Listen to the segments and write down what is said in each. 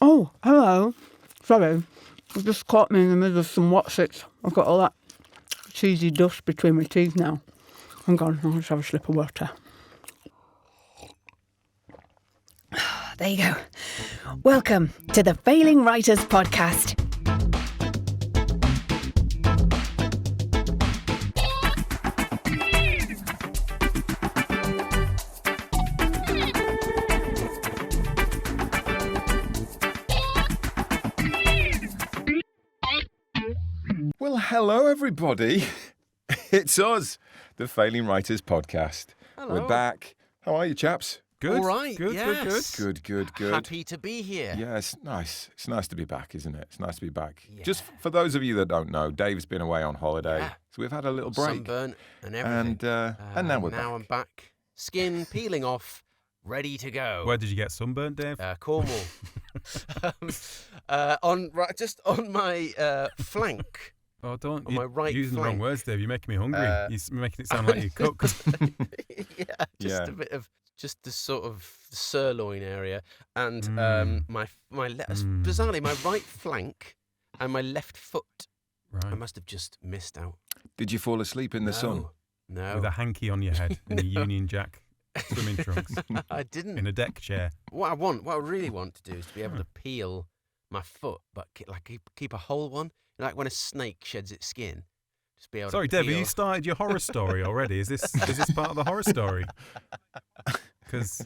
Oh, hello. Sorry, you just caught me in the middle of some what's-its. I've got all that cheesy dust between my teeth now. Hang on, I'll just have a slip of water. There you go. Welcome to the Failing Writers Podcast. Well, hello, everybody. It's us, the Failing Writers Podcast. Hello. We're back. How are you, chaps? Good. All right, Good. yes. Good. Happy to be here. Yeah, it's nice. It's nice to be back, isn't it? It's nice to be back. Yeah. Just for those of you that don't know, Dave's been away on holiday, Yeah. so we've had a little break. Sunburn and everything. And now we're back. Now I'm back. Skin peeling off, ready to go. Where did you get sunburnt, Dave? Cornwall. Just on my flank. Oh, don't. on You're my right using the wrong flank. words, Dave. You're making me hungry. You're making it sound like you cook. Just a bit of the sort of sirloin area, and bizarrely my right flank and my left foot. Right. I must have just missed out. Did you fall asleep in the sun? No, With a hanky on your head in a Union Jack swimming trunks I didn't. in a deck chair. What I really want to do is to be able to peel my foot, but keep a whole one, like when a snake sheds its skin. Just be able. Sorry, to Dave, peel. have you started your horror story already? Is this part of the horror story? Because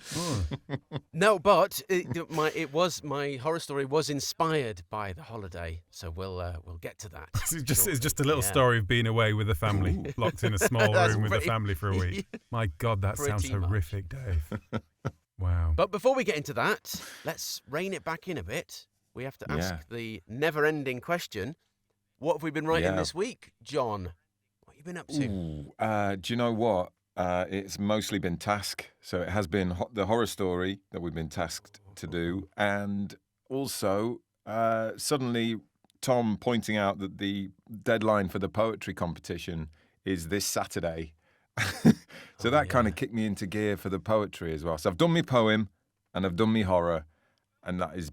No, but my horror story was inspired by the holiday, so we'll get to that. it's just a little Yeah. story of being away with the family, locked in a small That's room with the pretty- family for a week. My God, that sounds Pretty much. horrific, Dave. Wow. But before we get into that, let's rein it back in a bit. We have to ask the never-ending question: what have we been writing this week, John? What have you been up to? Do you know what? It's mostly been task. So it has been the horror story that we've been tasked to do. And also, suddenly, Tom pointing out that the deadline for the poetry competition is this Saturday. So that kind of kicked me into gear for the poetry as well. So I've done my poem and I've done my horror. And that is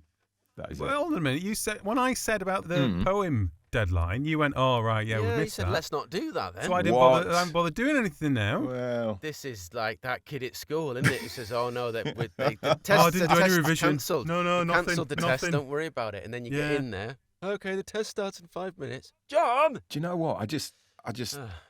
it. Well, hold on a minute. You said when I said about the poem deadline, you went, "Oh right, yeah, we you missed said that." let's not do that then. So I What? haven't bothered doing anything now. Well, This is like that kid at school, isn't it? Who says, "Oh no, the test, I didn't do any test revision. cancelled. No, We nothing. cancelled the nothing. test. Don't worry about it." And then you get Yeah. in there. Okay, the test starts in 5 minutes. John. do you know what? I just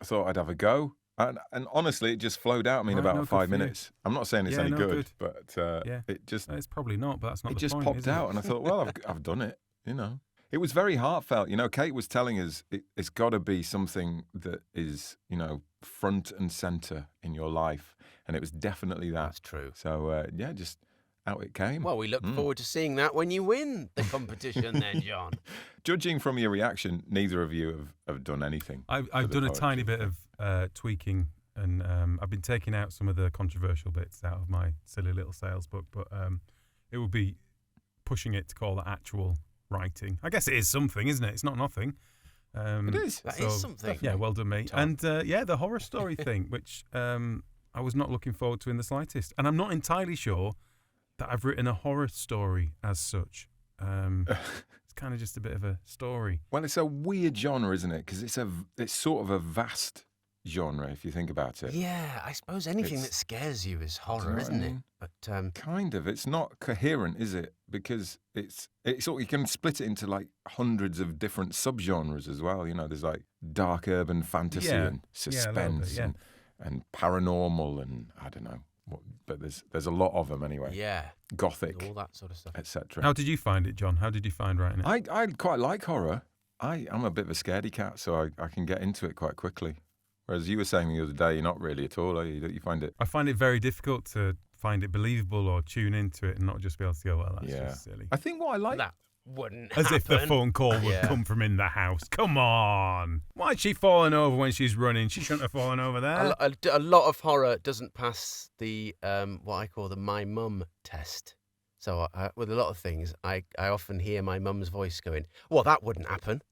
thought I'd have a go. And honestly, it just flowed out of me in Right, no, about good 5 for you. minutes. I'm not saying it's Yeah, any no, good, good. but Yeah. it just It's probably not, but that's not it the just point, popped is it? out, and I thought, well, I've done it. You know, it was very heartfelt. You know, Kate was telling us it's got to be something that is, you know, front and center in your life, and it was definitely that. That's true. So just out it came. Well, we look forward to seeing that when you win the competition, then, John. Judging from your reaction, neither of you have done anything. I've for the done a poetry. tiny bit of tweaking, and I've been taking out some of the controversial bits out of my silly little sales book, but it would be pushing it to call that actual writing. I guess it is something, isn't it? It's not nothing. It is. That is something. Yeah, well done, mate. Tom. And the horror story thing, which I was not looking forward to in the slightest. And I'm not entirely sure that I've written a horror story as such. It's kind of just a bit of a story. Well, it's a weird genre, isn't it? Because it's sort of a vast genre if you think about it. Yeah, I suppose anything It's- that scares you is Do you horror, know what I isn't it? mean? But Kind of. It's not coherent, is it? Because it's sort you can split it into like hundreds of different subgenres as well. You know, there's like dark urban fantasy Yeah. and Yeah, a little suspense bit, yeah. and paranormal and I don't know what, but there's a lot of them anyway. yeah, Gothic, all that sort of stuff. etc. How did you find it, John? How did you find writing it? I quite like horror. I'm a bit of a scaredy cat, so I can get into it quite quickly. Whereas you were saying the other day, you're not really at all, are you? You find it. I find it very difficult to find it believable or tune into it and not just be able to go, well, that's just silly. I think what I like. That wouldn't As happen. if the phone call would Yeah. come from in the house. Come on. Why's she falling over when she's running? She shouldn't have fallen over there. A lot of horror doesn't pass the what I call the my mum test. So with a lot of things, I often hear my mum's voice going, "Well, that wouldn't happen."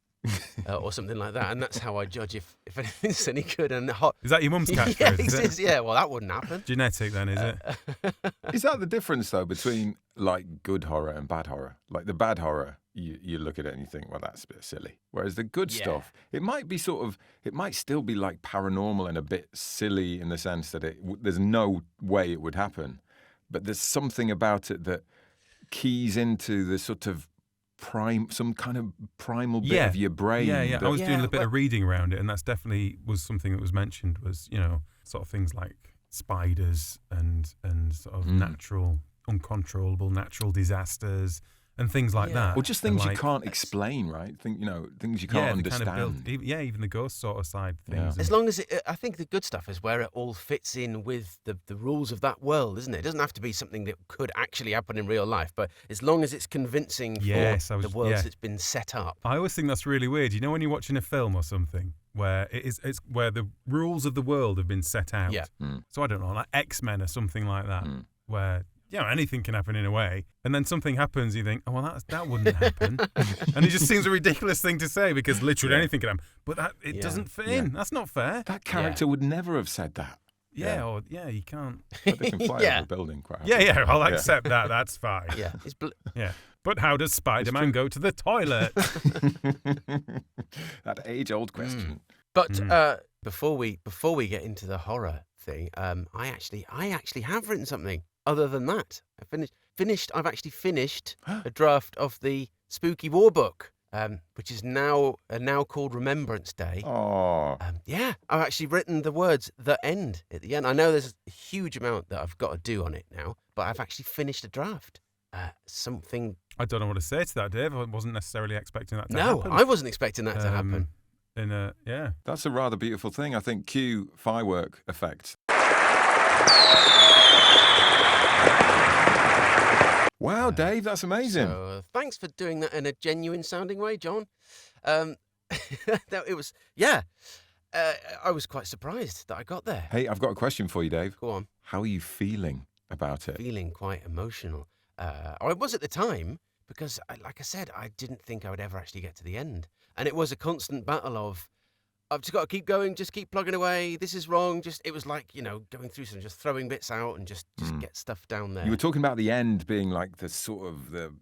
or something like that, and that's how I judge if anything's any good. And Is that your mum's catchphrase? Yeah, is it? yeah. Well, that wouldn't happen. Genetic then, is it? Is that the difference though between like good horror and bad horror? Like the bad horror, you look at it and you think, well, that's a bit silly. Whereas the good stuff, it might be it might still be like paranormal and a bit silly in the sense that there's no way it would happen, but there's something about it that keys into the sort of some kind of primal bit of your brain. Yeah. I was doing a bit of reading around it, and that's definitely was something that was mentioned. Was sort of things like spiders and sort of uncontrollable natural disasters and things like that. Or just things you can't explain, right? Things you can't understand. Kind of even the ghost sort of side things. As long as I think the good stuff is where it all fits in with the rules of that world, isn't it? It doesn't have to be something that could actually happen in real life, but as long as it's convincing for the worlds that's been set up. I always think that's really weird. You know, when you're watching a film or something where it's where the rules of the world have been set out. Yeah. So I don't know, like X-Men or something like that, where anything can happen in a way, and then something happens, you think, oh, well, that wouldn't happen. And it just seems a ridiculous thing to say because literally anything can happen. But it doesn't fit in. That's not fair. That character would never have said that. You can't. But they can fly over the building quite happily. I'll accept that. That's fine. Yeah. But how does Spider-Man go to the toilet? That age-old question. But before we get into the horror thing, I actually have written something. Other than that, I've actually finished a draft of the Spooky War book, which is now called Remembrance Day. Oh. I've actually written the words "the end" at the end. I know there's a huge amount that I've got to do on it now, but I've actually finished a draft. Something. I don't know what to say to that, Dave. I wasn't necessarily expecting that to happen. No, I wasn't expecting that to happen. That's a rather beautiful thing. I think cue firework effects. Wow, Dave, that's amazing. So, thanks for doing that in a genuine sounding way, John. It was, I was quite surprised that I got there. Hey, I've got a question for you, Dave. Go on. How are you feeling about it? Feeling quite emotional. I was at the time because, like I said, I didn't think I would ever actually get to the end. And it was a constant battle of, I've just got to keep going, just keep plugging away. This is wrong. It was like, going through some, just throwing bits out and just get stuff down there. You were talking about the end being like the sort of the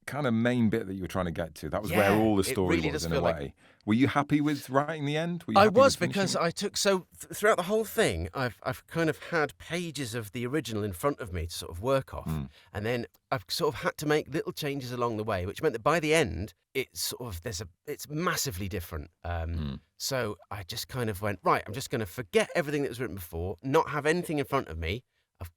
kind of main bit that you were trying to get to. That was where all the story was in a way. Were you happy with writing the end? I was, because I took throughout the whole thing, I've kind of had pages of the original in front of me to sort of work off, and then I've sort of had to make little changes along the way, which meant that by the end, it's massively different. So I just kind of went, right, I'm just going to forget everything that was written before, not have anything in front of me.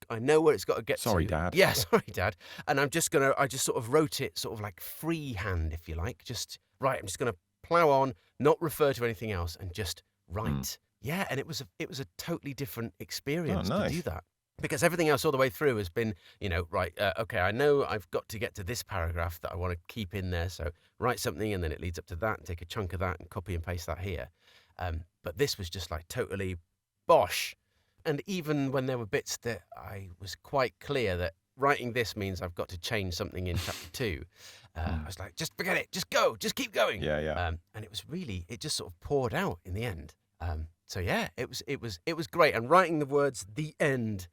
I know where it's got to get to. Sorry, Dad. Yeah, sorry, Dad. And I just sort of wrote it sort of like freehand, if you like. I'm just going to plow on, not refer to anything else, and just write. Yeah, and it was a totally different experience to do that. Because everything else all the way through has been, okay, I know I've got to get to this paragraph that I want to keep in there, so write something and then it leads up to that and take a chunk of that and copy and paste that here. But this was just like totally bosh. And even when there were bits that I was quite clear that writing this means I've got to change something in chapter 2, I was like, just forget it, just go, just keep going. Yeah. And it just sort of poured out in the end. So yeah, it was great. And writing the words "the end"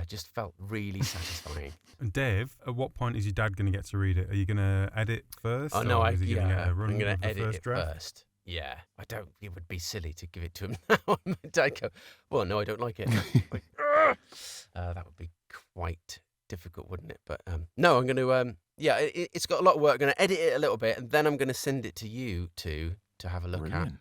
just felt really satisfying. And Dave, at what point is your dad going to get to read it? Are you going to edit first? Oh no, I'm going to edit it first. Yeah, I don't. It would be silly to give it to him now. My dad go, well, no, I don't like it. Like, that would be quite difficult, wouldn't it? But no, I'm going to. It's got a lot of work. I'm going to edit it a little bit, and then I'm going to send it to you to have a look at.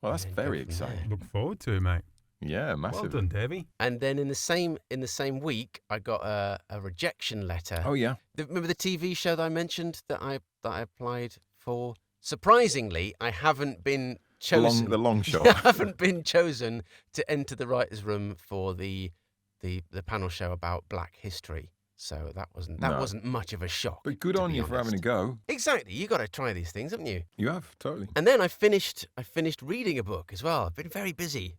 Well, that's very exciting. Look forward to it, mate. Yeah, massive. Well done, Davey. And then in the same week, I got a rejection letter. Oh yeah. Remember the TV show that I mentioned that I applied for? Surprisingly, I haven't been chosen. The long shot. I haven't been chosen to enter the writers' room for the panel show about Black history. So that wasn't much of a shock. But good on you for having a go. Exactly. You got to try these things, haven't you? You have, totally. And then I finished reading a book as well. I've been very busy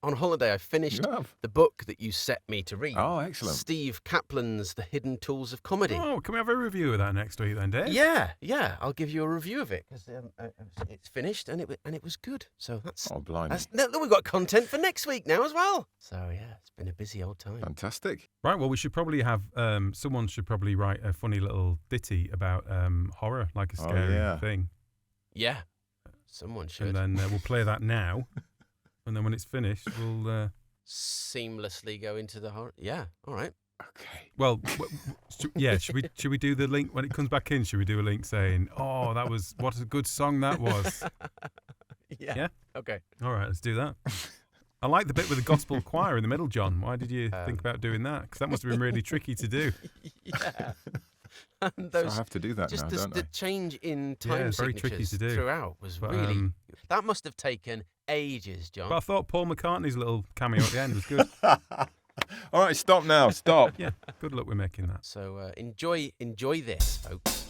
on holiday, I finished You have? the book that you set me to read. Oh, excellent. Steve Kaplan's The Hidden Tools of Comedy. Oh, can we have a review of that next week then, Dave? Yeah. I'll give you a review of it because it's finished and it was good. So that's. Oh, blimey. We've got content for next week now as well. So yeah, it's been a busy old time. Fantastic. Right, well, we should probably have, someone should probably write a funny little ditty about horror, like a scary thing. Yeah, someone should. And then we'll play that now. And then when it's finished, we'll... seamlessly go into the horror. Yeah, all right. Okay. Well, should we do the link when it comes back in? Should we do a link saying, "Oh, what a good song that was"? Yeah. Okay. All right, let's do that. I like the bit with the gospel choir in the middle, John. Why did you think about doing that? Because that must have been really tricky to do. Yeah. And So I have to do that just now, the, don't the I? change in time it's very tricky signatures to do. throughout was really. That must have taken ages, John. But I thought Paul McCartney's little cameo at the end was good. All right, stop now. Stop. Yeah, good luck with making that. So enjoy this, folks.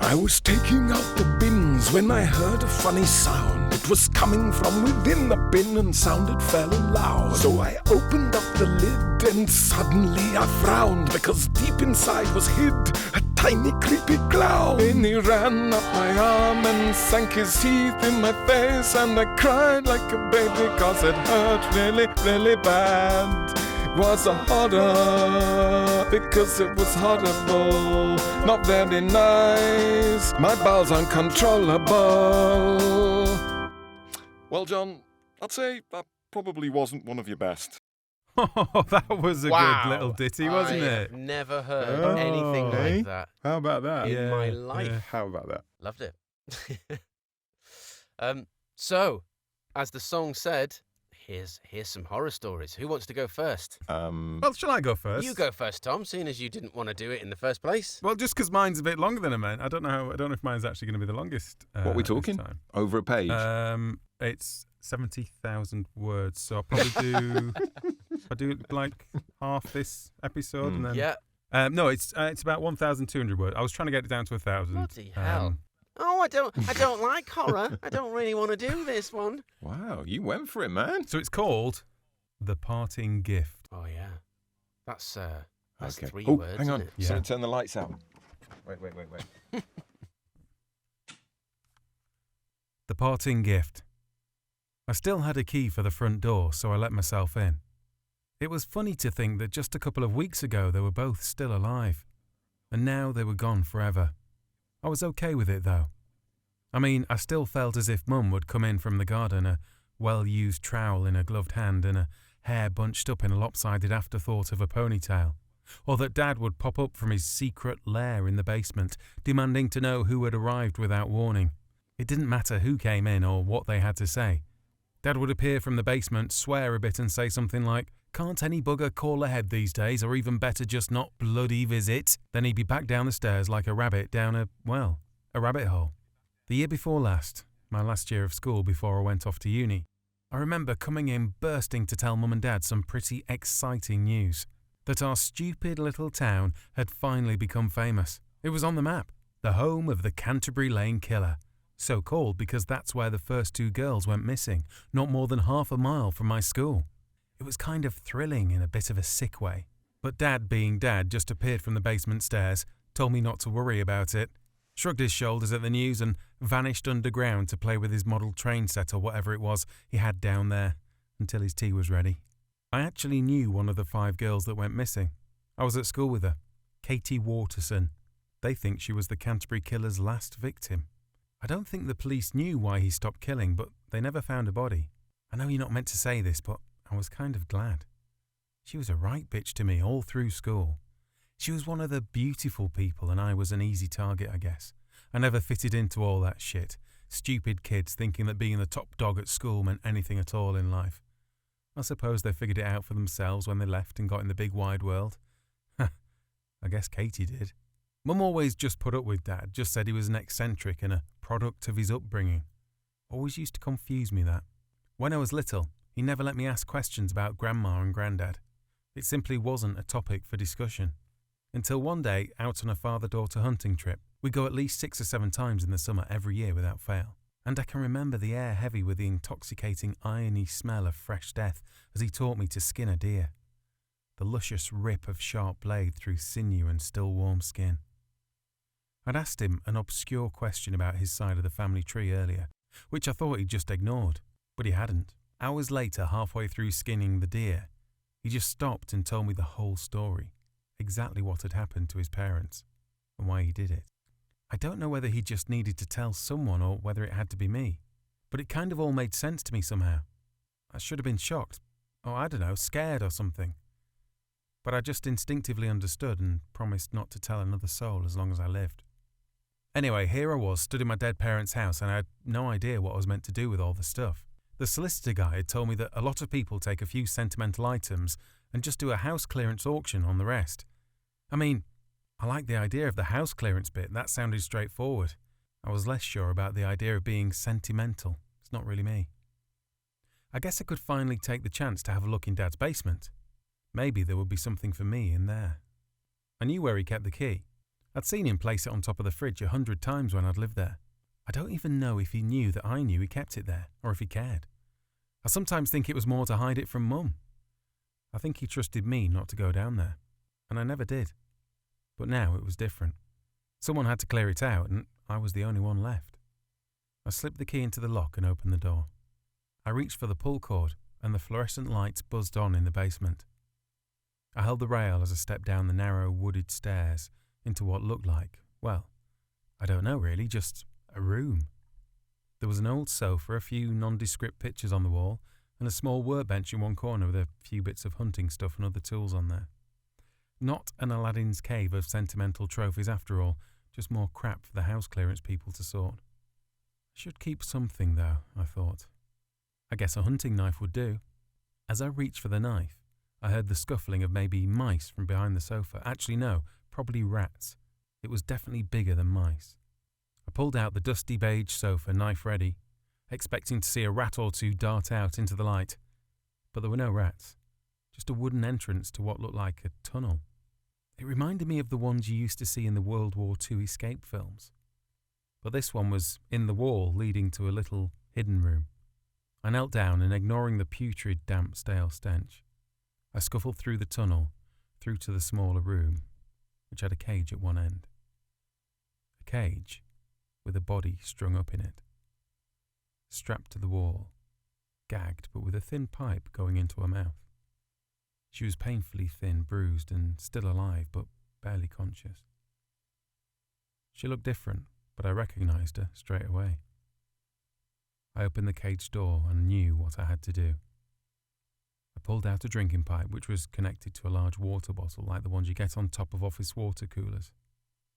I was taking out the bins when I heard a funny sound. It was coming from within the bin and sounded fairly loud. So I opened up the lid and suddenly I frowned because deep inside was hid a tiny creepy clown. And he ran up my arm and sank his teeth in my face, and I cried like a baby cause it hurt really, really bad. Was a horror because it was horrible, not very nice, my bowels uncontrollable. Well, John, I'd say that probably wasn't one of your best. Oh, that was a Wow. good little ditty, wasn't I've it? never heard anything like that How about that? in my life. yeah. How about that? Loved it. So, as the song said, here's some horror stories. Who wants to go first? Well, shall I go first? You go first, Tom, seeing as you didn't want to do it in the first place. Well, just because mine's a bit longer than a man. I don't know if mine's actually going to be the longest. What are we this talking? time. Over a page? It's 70,000 words, so I'll probably do. I do like half this episode, and then Yeah. no, it's about 1,200 words. I was trying to get it down to 1,000. Bloody hell. Oh, I don't like horror. I don't really want to do this one. Wow, you went for it, man. So it's called The Parting Gift. Oh yeah. That's Okay. 3 Oh, words. hang on. Isn't it? Yeah. So turn the lights out. Wait. The Parting Gift. I still had a key for the front door, so I let myself in. It was funny to think that just a couple of weeks ago they were both still alive, and now they were gone forever. I was okay with it, though. I mean, I still felt as if Mum would come in from the garden, a well-used trowel in a gloved hand and a hair bunched up in a lopsided afterthought of a ponytail, or that Dad would pop up from his secret lair in the basement, demanding to know who had arrived without warning. It didn't matter who came in or what they had to say. Dad would appear from the basement, swear a bit and say something like, "Can't any bugger call ahead these days, or even better just not bloody visit?" Then he'd be back down the stairs like a rabbit down a rabbit hole. The year before last, my last year of school before I went off to uni, I remember coming in bursting to tell Mum and Dad some pretty exciting news. That our stupid little town had finally become famous. It was on the map, the home of the Canterbury Lane Killer. So called because that's where the first 2 girls went missing, not more than half a mile from my school. It was kind of thrilling in a bit of a sick way. But Dad, being Dad, just appeared from the basement stairs, told me not to worry about it, shrugged his shoulders at the news and vanished underground to play with his model train set or whatever it was he had down there, until his tea was ready. I actually knew one of the 5 girls that went missing. I was at school with her, Katie Waterson. They think she was the Canterbury Killer's last victim. I don't think the police knew why he stopped killing, but they never found a body. I know you're not meant to say this, but I was kind of glad. She was a right bitch to me all through school. She was one of the beautiful people and I was an easy target, I guess. I never fitted into all that shit. Stupid kids thinking that being the top dog at school meant anything at all in life. I suppose they figured it out for themselves when they left and got in the big wide world. I guess Katie did. Mum always just put up with Dad, just said he was an eccentric and a product of his upbringing. Always used to confuse me, that. When I was little, he never let me ask questions about Grandma and Grandad. It simply wasn't a topic for discussion. Until one day, out on a father-daughter hunting trip, we go at least 6 or 7 times in the summer every year without fail. And I can remember the air heavy with the intoxicating irony smell of fresh death as he taught me to skin a deer. The luscious rip of sharp blade through sinew and still warm skin. I'd asked him an obscure question about his side of the family tree earlier, which I thought he'd just ignored, but he hadn't. Hours later, halfway through skinning the deer, he just stopped and told me the whole story, exactly what had happened to his parents, and why he did it. I don't know whether he just needed to tell someone or whether it had to be me, but it kind of all made sense to me somehow. I should have been shocked, or I don't know, scared or something. But I just instinctively understood and promised not to tell another soul as long as I lived. Anyway, here I was, stood in my dead parents' house, and I had no idea what I was meant to do with all the stuff. The solicitor guy had told me that a lot of people take a few sentimental items and just do a house clearance auction on the rest. I mean, I liked the idea of the house clearance bit. That sounded straightforward. I was less sure about the idea of being sentimental. It's not really me. I guess I could finally take the chance to have a look in Dad's basement. Maybe there would be something for me in there. I knew where he kept the key. I'd seen him place it on top of the fridge 100 times when I'd lived there. I don't even know if he knew that I knew he kept it there, or if he cared. I sometimes think it was more to hide it from Mum. I think he trusted me not to go down there, and I never did. But now it was different. Someone had to clear it out, and I was the only one left. I slipped the key into the lock and opened the door. I reached for the pull cord, and the fluorescent lights buzzed on in the basement. I held the rail as I stepped down the narrow wooded stairs into what looked like, well, I don't know really, just a room. There was an old sofa, a few nondescript pictures on the wall, and a small workbench in one corner with a few bits of hunting stuff and other tools on there. Not an Aladdin's cave of sentimental trophies after all, just more crap for the house clearance people to sort. I should keep something though, I thought. I guess a hunting knife would do. As I reached for the knife, I heard the scuffling of maybe mice from behind the sofa. Actually no, probably rats. It was definitely bigger than mice. I pulled out the dusty beige sofa, knife ready, expecting to see a rat or two dart out into the light. But there were no rats, just a wooden entrance to what looked like a tunnel. It reminded me of the ones you used to see in the World War II escape films. But this one was in the wall leading to a little hidden room. I knelt down and, ignoring the putrid, damp, stale stench, I scuffled through the tunnel, through to the smaller room, which had a cage at one end. A cage with a body strung up in it. Strapped to the wall, gagged but with a thin pipe going into her mouth. She was painfully thin, bruised and still alive but barely conscious. She looked different, but I recognised her straight away. I opened the cage door and knew what I had to do. I pulled out a drinking pipe which was connected to a large water bottle like the ones you get on top of office water coolers,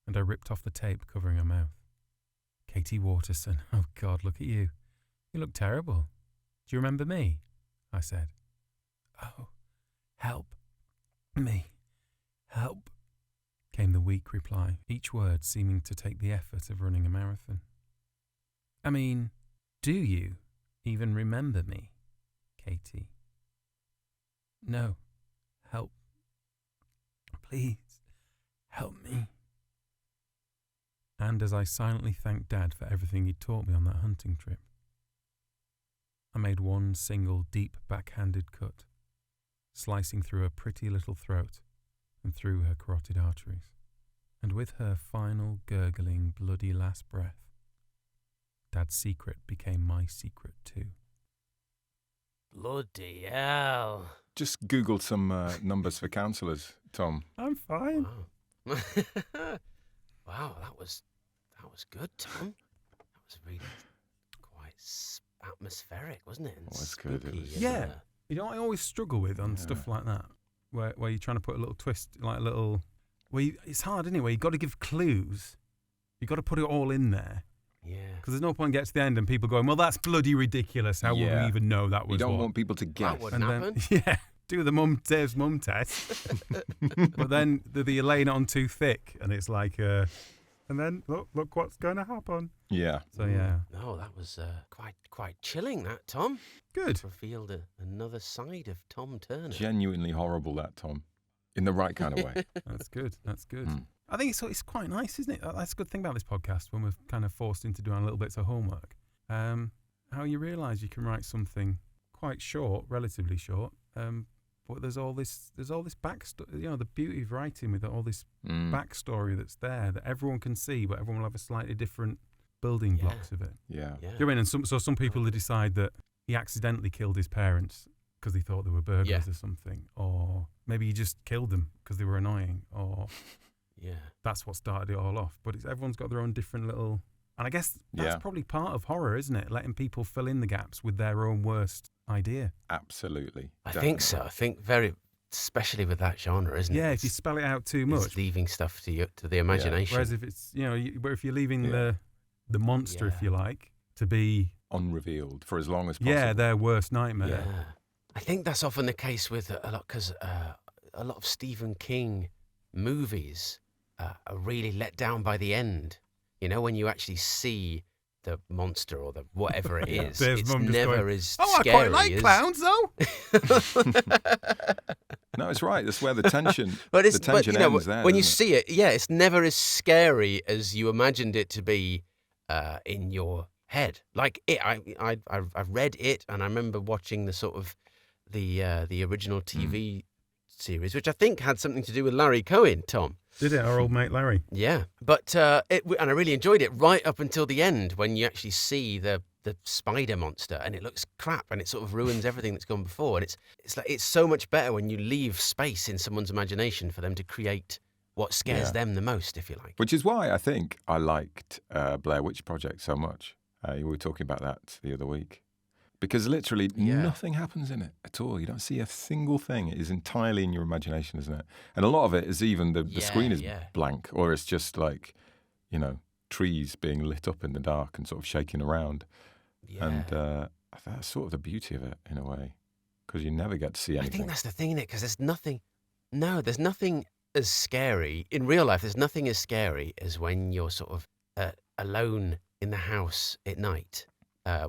and I ripped off the tape covering her mouth. Katie Waterson, oh God, look at you. You look terrible. Do you remember me? I said. Oh, help me, help, came the weak reply, each word seeming to take the effort of running a marathon. I mean, do you even remember me, Katie? No, help. Please, help me. And as I silently thanked Dad for everything he'd taught me on that hunting trip, I made one single deep backhanded cut, slicing through her pretty little throat and through her carotid arteries. And with her final gurgling, bloody last breath, Dad's secret became my secret too. Bloody hell. Just Googled some numbers for counsellors, Tom. I'm fine. Wow. Wow, that was good, Tom. That was really quite atmospheric, wasn't it? And that's good. It was- spooky, Yeah. You know what I always struggle with on stuff like that? Where you're trying to put a little twist, like a little... it's hard, isn't it? Where you've got to give clues. You've got to put it all in there. Yeah. Because there's no point getting to the end and people going, well, that's bloody ridiculous. How would Yeah. we even know that was You don't what? want people to guess. would- And happen. then, yeah, do the Dave's mum test. But then they're laying it on too thick and it's like, and then look what's going to happen. Yeah. So, yeah. No, that was quite chilling, that, Tom. Good. Revealed another side of Tom Turner. Genuinely horrible, that, Tom. In the right kind of way. That's good. That's good. Mm. I think it's quite nice, isn't it? That's a good thing about this podcast when we're kind of forced into doing little bits of homework. how you realise you can write something quite short, relatively short, but there's all this backstory. You know, the beauty of writing with all this backstory that's there that everyone can see, but everyone will have a slightly different building blocks of it. Yeah. Do you know what I mean? And some people decide that he accidentally killed his parents because he thought they were burglars or something, or maybe he just killed them because they were annoying, or that's what started it all off. But everyone's got their own different little, and I guess that's probably part of horror, isn't it? Letting people fill in the gaps with their own worst idea. Absolutely. I think so. I think especially with that genre, isn't it? Yeah, if you spell it out too much, it's leaving stuff to the imagination. Whereas if it's if you're leaving the monster, if you like, to be unrevealed for as long as possible. Yeah, their worst nightmare. Yeah. I think that's often the case with a lot, because a lot of Stephen King movies are really let down by the end. You know, when you actually see the monster or the whatever it is, it's never as scary. I quite like clowns, though. No, it's right. That's where the tension, but the tension ends there. When you see it, it's never as scary as you imagined it to be in your head. Like it, I've read it, and I remember watching the sort of the original TV series, which I think had something to do with Larry Cohen, Tom. Did it, our old mate Larry? Yeah, but and I really enjoyed it right up until the end when you actually see the spider monster, and it looks crap, and it sort of ruins everything that's gone before. And it's so much better when you leave space in someone's imagination for them to create what scares them the most, if you like. Which is why I think I liked Blair Witch Project so much. We were talking about that the other week. Because literally nothing happens in it at all. You don't see a single thing. It is entirely in your imagination, isn't it? And a lot of it is even the screen is blank, or it's just like, trees being lit up in the dark and sort of shaking around. Yeah. And that's sort of the beauty of it in a way, because you never get to see anything. I think that's the thing, Nick, because there's nothing as scary. In real life, there's nothing as scary as when you're sort of alone in the house at night.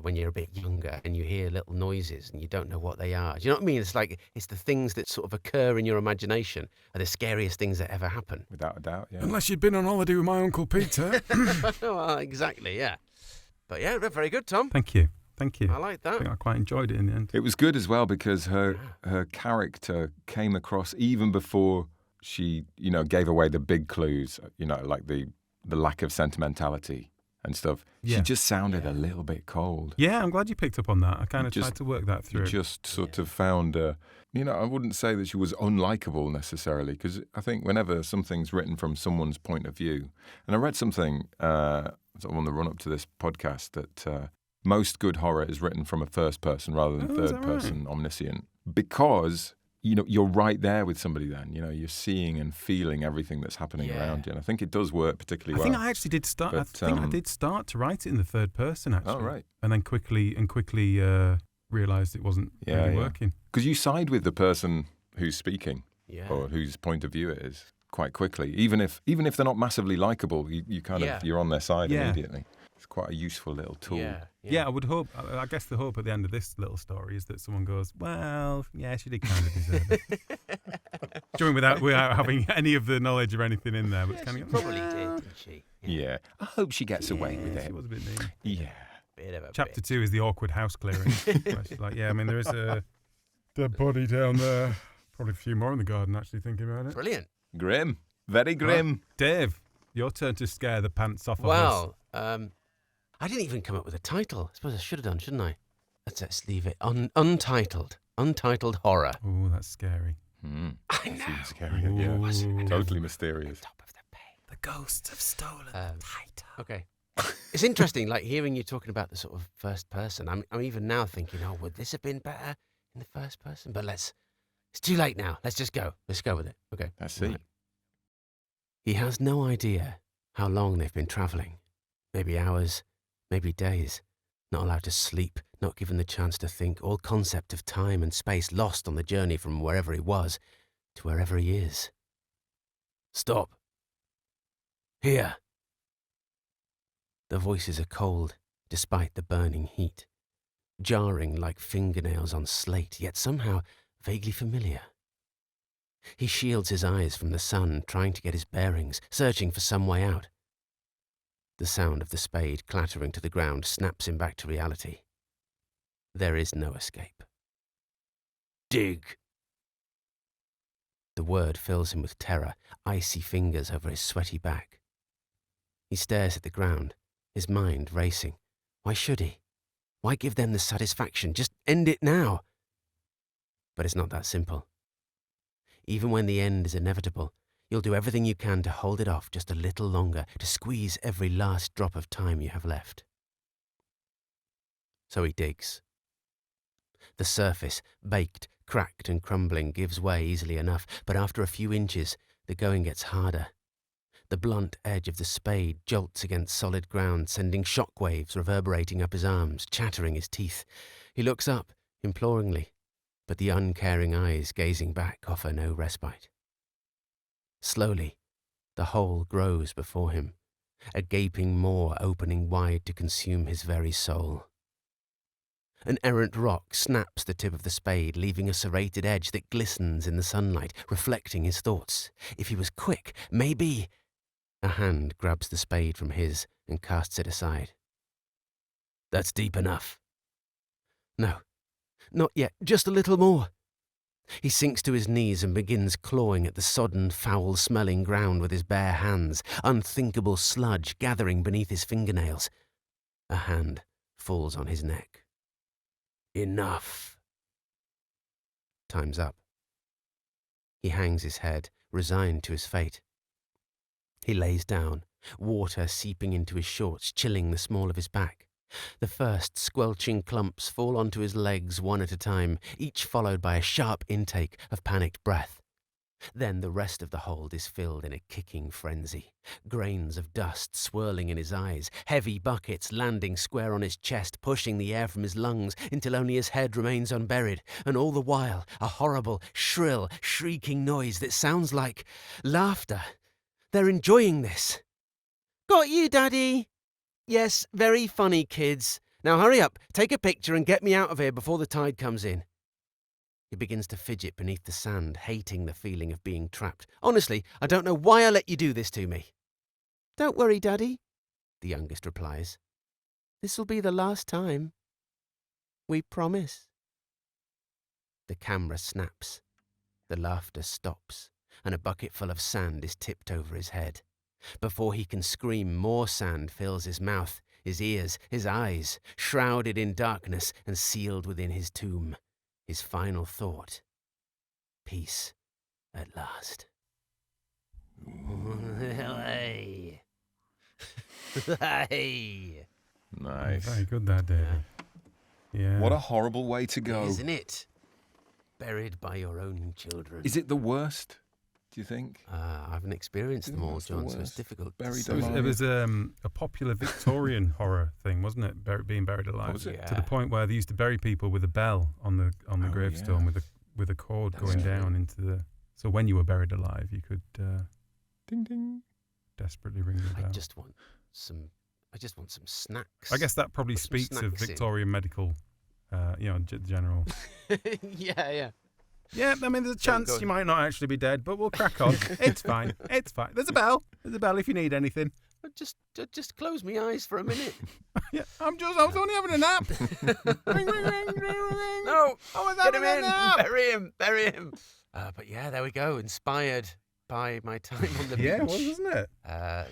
When you're a bit younger and you hear little noises and you don't know what they are. Do you know what I mean? It's like, it's the things that sort of occur in your imagination are the scariest things that ever happen. Without a doubt, yeah. Unless you'd been on holiday with my Uncle Peter. Well, exactly, yeah. But yeah, very good, Tom. Thank you. I like that. I think I quite enjoyed it in the end. It was good as well because her character came across even before she, gave away the big clues, like the lack of sentimentality and stuff. Yeah. She just sounded a little bit cold. Yeah, I'm glad you picked up on that. I kind of tried to work that through. You just sort of found, I wouldn't say that she was unlikable necessarily, because I think whenever something's written from someone's point of view, and I read something sort of on the run-up to this podcast that most good horror is written from a first person rather than third person omniscient, because you're right there with somebody then. You're seeing and feeling everying that's happening around you. And I think it does work particularly well. I think I actually did start. I think I did start to write it in the third person, actually. Oh, right. And then quickly realised it wasn't really working. Because you side with the person who's speaking or whose point of view it is quite quickly. Even if they're not massively likeable, you kind of, you're on their side immediately. It's quite a useful little tool. Yeah, I would hope. I guess the hope at the end of this little story is that someone goes, "Well, yeah, she did kind of deserve it." During without having any of the knowledge of anything in there, but she probably did, didn't she? Yeah. I hope she gets away with it. She was a bit mean. Yeah. Chapter 2 is the awkward house clearing. Where she's like, there is a dead body down there. Probably a few more in the garden. Actually, thinking about it. Brilliant. Grim. Very grim. Dave, your turn to scare the pants off of us. Well, I didn't even come up with a title. I suppose I should have done, shouldn't I? Let's leave it untitled. Untitled horror. Oh, that's scary. I know. Seems scary. Yeah. Totally mysterious. Top of the page. The ghosts have stolen the title. Okay. It's interesting, like hearing you talking about the sort of first person. I'm even now thinking, would this have been better in the first person? But it's too late now. Let's just go. Let's go with it. Okay. Let's see. Right. He has no idea how long they've been travelling. Maybe hours, maybe days. Not allowed to sleep, not given the chance to think, all concept of time and space lost on the journey from wherever he was to wherever he is. Stop. Here. The voices are cold, despite the burning heat. Jarring like fingernails on slate, yet somehow vaguely familiar. He shields his eyes from the sun, trying to get his bearings, searching for some way out. The sound of the spade clattering to the ground snaps him back to reality. There is no escape. Dig! The word fills him with terror, icy fingers over his sweaty back. He stares at the ground, his mind racing. Why should he? Why give them the satisfaction? Just end it now. But it's not that simple. Even when the end is inevitable, you'll do everything you can to hold it off just a little longer, to squeeze every last drop of time you have left. So he digs. The surface, baked, cracked and crumbling, gives way easily enough, but after a few inches, the going gets harder. The blunt edge of the spade jolts against solid ground, sending shock waves reverberating up his arms, chattering his teeth. He looks up, imploringly, but the uncaring eyes gazing back offer no respite. Slowly, the hole grows before him, a gaping maw opening wide to consume his very soul. An errant rock snaps the tip of the spade, leaving a serrated edge that glistens in the sunlight, reflecting his thoughts. If he was quick, maybe... A hand grabs the spade from his and casts it aside. That's deep enough. No, not yet, just a little more. He sinks to his knees and begins clawing at the sodden, foul-smelling ground with his bare hands, unthinkable sludge gathering beneath his fingernails. A hand falls on his neck. Enough. Time's up. He hangs his head, resigned to his fate. He lays down, water seeping into his shorts, chilling the small of his back. The first squelching clumps fall onto his legs one at a time, each followed by a sharp intake of panicked breath. Then the rest of the hold is filled in a kicking frenzy. Grains of dust swirling in his eyes, heavy buckets landing square on his chest, pushing the air from his lungs until only his head remains unburied, and all the while a horrible, shrill, shrieking noise that sounds like laughter. They're enjoying this. Got you, Daddy! Yes, very funny, kids. Now hurry up, take a picture and get me out of here before the tide comes in. He begins to fidget beneath the sand, hating the feeling of being trapped. Honestly, I don't know why I let you do this to me. Don't worry, Daddy, the youngest replies. This'll be the last time. We promise. The camera snaps. The laughter stops, and a bucket full of sand is tipped over his head. Before he can scream, more sand fills his mouth, his ears, his eyes, shrouded in darkness and sealed within his tomb. His final thought. Peace at last. Hey. Hey. Nice. Very good that, David. Yeah. What a horrible way to go. Isn't it? Buried by your own children. Is it the worst, do you think? I haven't experienced them all, That's the John, so it's worst. difficult. Buried to say. alive. It was a popular Victorian horror thing, wasn't it? Being buried alive. Was it? Yeah. To the point where they used to bury people with a bell on the gravestone yeah. with a cord That's going true. down into the. So when you were buried alive, you could Ding ding. desperately ring the bell. I just want some snacks. I guess that probably Put some speaks of snacks in. Victorian medical, general. Yeah. Yeah, I mean, there's a chance go you might not actually be dead, but we'll crack on. It's fine. It's fine. There's a bell. There's a bell if you need anything. Just close my eyes for a minute. Yeah, I was only having a nap. Ring, ring, ring, ring, ring. No, I was get having him a in. nap. Bury him. But yeah, there we go. Inspired by my time on the beach. Yeah, it was, wasn't it?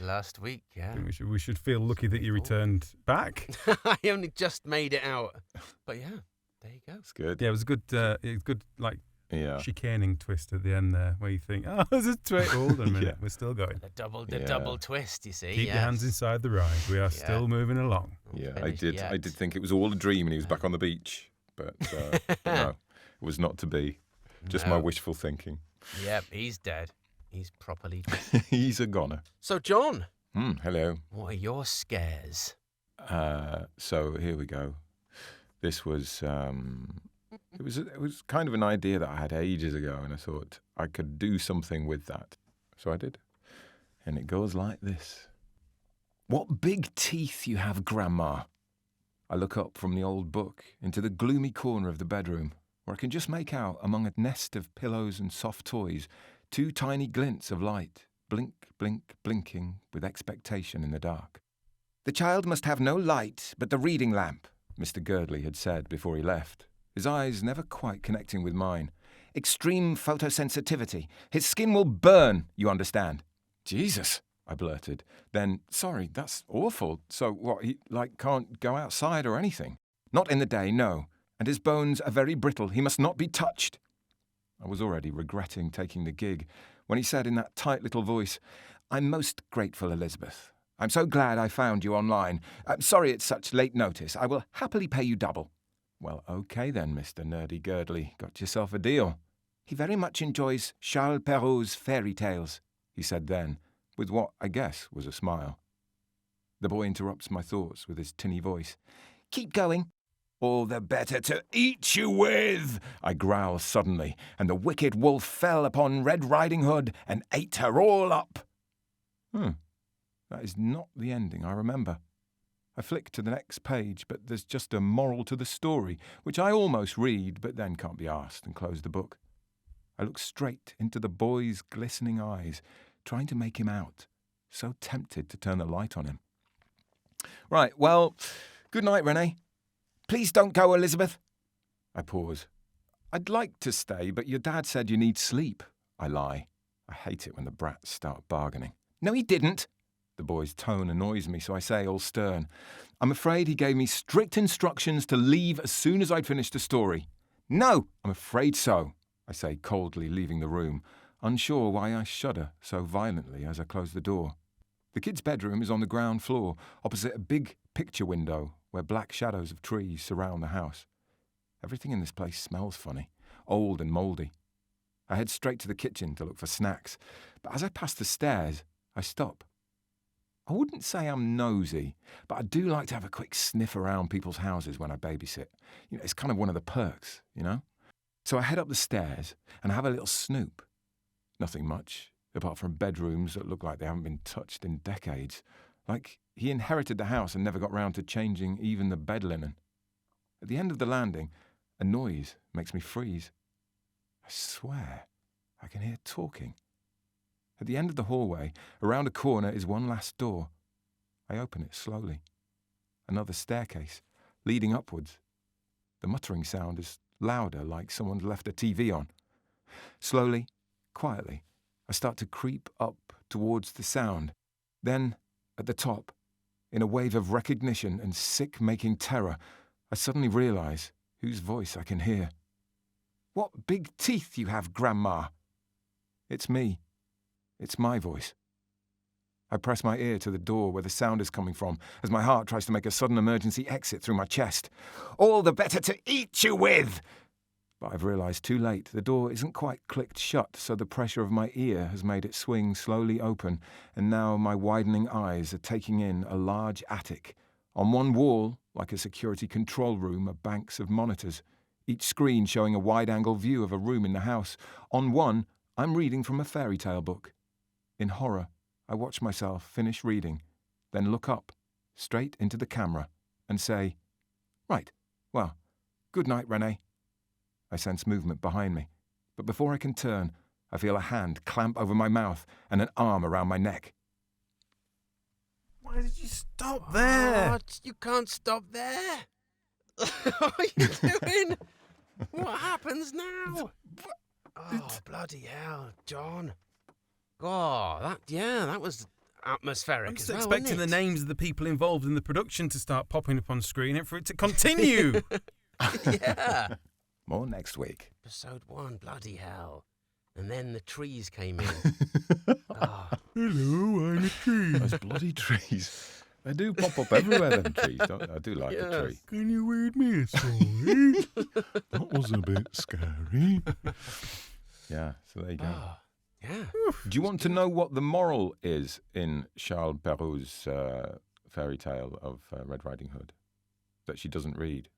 Last week, yeah. I think we should feel lucky that you returned back. I only just made it out. But yeah, there you go. It's good. Yeah, it was a good like Yeah. chicaning twist at the end there, where you think, oh, there's a twist. Hold on a minute, Yeah. we're still going. The double twist, you see. Keep your hands inside the ride. We are still moving along. Yeah, Not I finished did. yet. I did think it was all a dream and he was back on the beach, but no, it was not to be. Just my No. wishful thinking. Yep, he's dead. He's properly dead. He's a goner. So, John, Hello. what are your scares? So here we go. This was it was kind of an idea that I had ages ago, and I thought I could do something with that. So I did. And it goes like this. What big teeth you have, Grandma. I look up from the old book into the gloomy corner of the bedroom, where I can just make out, among a nest of pillows and soft toys, 2 tiny glints of light, blink, blink, blinking with expectation in the dark. The child must have no light but the reading lamp, Mr. Girdley had said before he left, his eyes never quite connecting with mine. Extreme photosensitivity. His skin will burn, you understand. Jesus, I blurted. Then, sorry, that's awful. So what, he, can't go outside or anything? Not in the day, no. And his bones are very brittle. He must not be touched. I was already regretting taking the gig when he said in that tight little voice, I'm most grateful, Elizabeth. I'm so glad I found you online. I'm sorry it's such late notice. I will happily pay you double. Well, OK then, Mr. Nerdy Girdley. Got yourself a deal. He very much enjoys Charles Perrault's fairy tales, he said then, with what I guess was a smile. The boy interrupts my thoughts with his tinny voice. Keep going. All the better to eat you with, I growl suddenly, and the wicked wolf fell upon Red Riding Hood and ate her all up. That is not the ending I remember. I flick to the next page, but there's just a moral to the story, which I almost read, but then can't be asked, and close the book. I look straight into the boy's glistening eyes, trying to make him out, so tempted to turn the light on him. Right, well, good night, Renee. Please don't go, Elizabeth. I pause. I'd like to stay, but your dad said you need sleep. I lie. I hate it when the brats start bargaining. No, he didn't. The boy's tone annoys me, so I say, all stern, I'm afraid he gave me strict instructions to leave as soon as I'd finished the story. No, I'm afraid so, I say coldly, leaving the room, unsure why I shudder so violently as I close the door. The kid's bedroom is on the ground floor, opposite a big picture window where black shadows of trees surround the house. Everything in this place smells funny, old and mouldy. I head straight to the kitchen to look for snacks, but as I pass the stairs, I stop. I wouldn't say I'm nosy, but I do like to have a quick sniff around people's houses when I babysit. You know, it's kind of one of the perks, you know? So I head up the stairs and have a little snoop. Nothing much, apart from bedrooms that look like they haven't been touched in decades. Like he inherited the house and never got round to changing even the bed linen. At the end of the landing, a noise makes me freeze. I swear, I can hear talking. At the end of the hallway, around a corner, is one last door. I open it slowly. Another staircase, leading upwards. The muttering sound is louder, like someone's left a TV on. Slowly, quietly, I start to creep up towards the sound. Then, at the top, in a wave of recognition and sick-making terror, I suddenly realise whose voice I can hear. What big teeth you have, Grandma! It's me. It's my voice. I press my ear to the door where the sound is coming from as my heart tries to make a sudden emergency exit through my chest. All the better to eat you with! But I've realised too late the door isn't quite clicked shut, so the pressure of my ear has made it swing slowly open, and now my widening eyes are taking in a large attic. On one wall, like a security control room, are banks of monitors, each screen showing a wide-angle view of a room in the house. On one, I'm reading from a fairy tale book. In horror, I watch myself finish reading, then look up, straight into the camera, and say, Right, well, good night, Renee. I sense movement behind me, but before I can turn, I feel a hand clamp over my mouth and an arm around my neck. Why did you stop there? What? You can't stop there. What are you doing? What happens now? Oh, bloody hell, John. Oh, that was atmospheric. I'm just as well, expecting the wasn't it? names of the people involved in the production to start popping up on screen and for it to continue. Yeah. More next week. Episode 1, bloody hell. And then the trees came in. Oh. Hello, I'm a tree. Those bloody trees. They do pop up everywhere, them trees, don't they? I do like a tree. Can you read me a story? That was a bit scary. Yeah, so there you go. Oh. Yeah. Do you want to know what the moral is in Charles Perrault's fairy tale of Red Riding Hood? That she doesn't read?